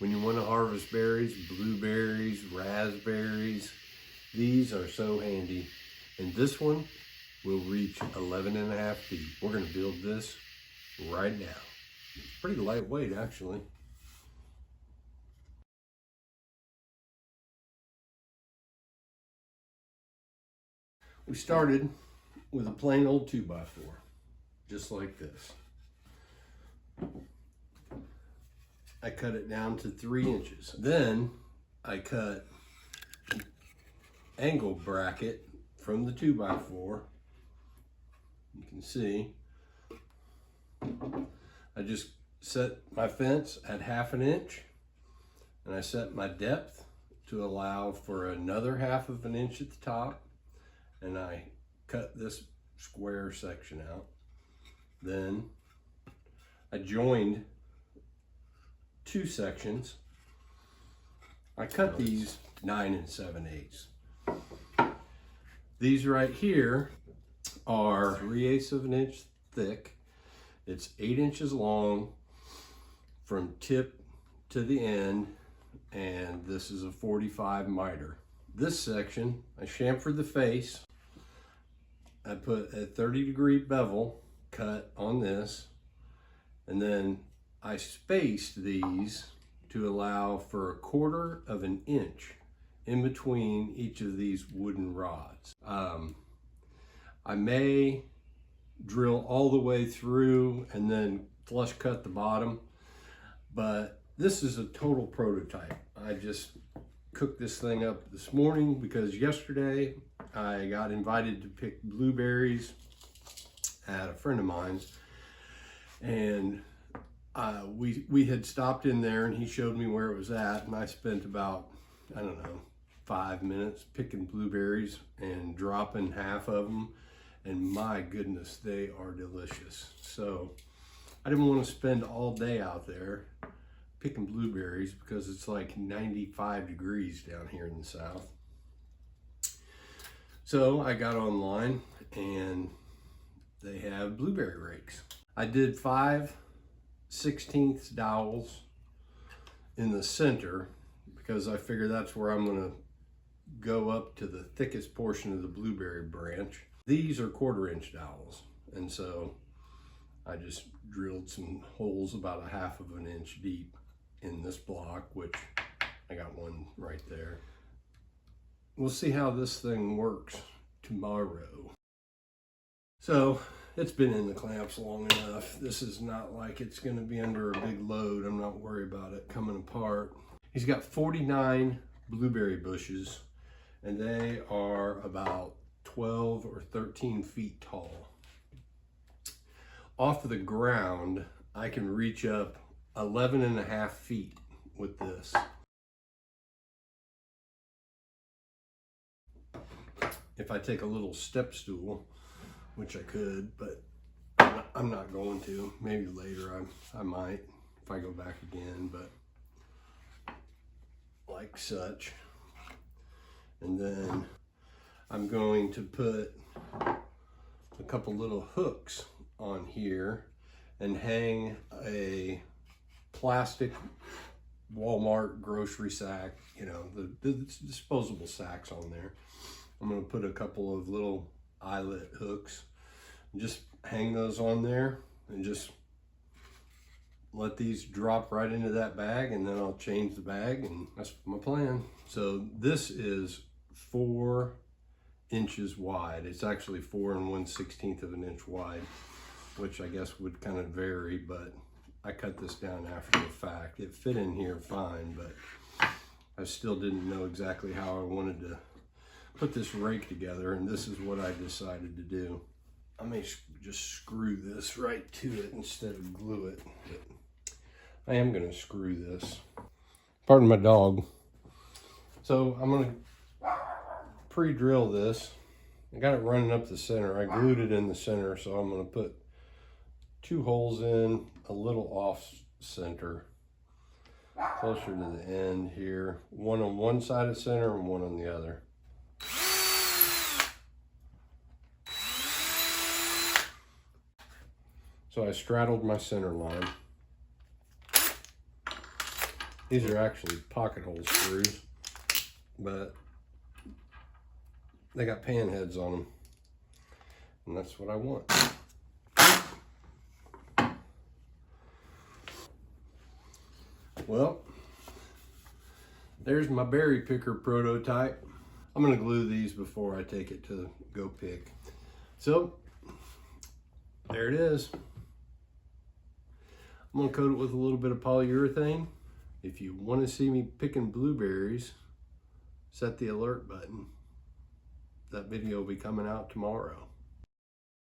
when you want to harvest berries, blueberries, raspberries. These are so handy. And this one will reach 11.5 feet. We're going to build this right now. It's pretty lightweight, actually. We started with a plain old 2x4, just like this. I cut it down to 3 inches. Then I cut an angle bracket from the 2x4. You can see, I just set my fence at 1/2 inch, and I set my depth to allow for another 1/2 inch at the top. And I cut this square section out. Then I joined 2 sections. I cut these 9 7/8. These right here are 3/8 of an inch thick. It's 8 inches long from tip to the end, and this is a 45 miter. This section, I chamfered the face. I put a 30-degree bevel cut on this, and then I spaced these to allow for 1/4 of an inch in between each of these wooden rods. I may drill all the way through and then flush cut the bottom, but this is a total prototype. I just cooked this thing up this morning because yesterday I got invited to pick blueberries at a friend of mine's, and we had stopped in there and he showed me where it was at, and I spent about, I don't know, 5 minutes picking blueberries and dropping 1/2 of them, and my goodness, they are delicious. So I didn't want to spend all day out there picking blueberries because it's like 95 degrees down here in the south. So I got online and they have blueberry rakes. I did 5/16 dowels in the center because I figure that's where I'm gonna go up to the thickest portion of the blueberry branch. These are 1/4 inch dowels, and so I just drilled some holes about 1/2 inch deep in this block, which I got one right there. We'll see how this thing works tomorrow. So it's been in the clamps long enough. This is not like it's going to be under a big load. I'm not worried about it coming apart. He's got 49 blueberry bushes, and they are about 12 or 13 feet tall. Off of the ground, I can reach up 11.5 feet with this. If I take a little step stool, which I could, but I'm not going to. Maybe later I might if I go back again, but like such. And then I'm going to put a couple little hooks on here and hang a plastic Walmart grocery sack, you know, the disposable sacks on there. I'm going to put a couple of little eyelet hooks and just hang those on there and just let these drop right into that bag, and then I'll change the bag, and that's my plan. So this is 4 inches wide. It's actually 4 1/16 of an inch wide, which I guess would kind of vary, but I cut this down after the fact. It fit in here fine, but I still didn't know exactly how I wanted to put this rake together, and this is what I decided to do. I may just screw this right to it instead of glue it, but I am going to screw this. Pardon my dog. So I'm going to pre-drill this. I got it running up the center. I glued it in the center, so I'm going to put 2 holes in, a little off center, closer to the end here. One on one side of center and one on the other. So I straddled my center line. These are actually pocket hole screws, but they got pan heads on them, and that's what I want. Well, there's my berry picker prototype. I'm gonna glue these before I take it to go pick. So, there it is. I'm gonna coat it with a little bit of polyurethane. If you wanna see me picking blueberries, set the alert button. That video will be coming out tomorrow.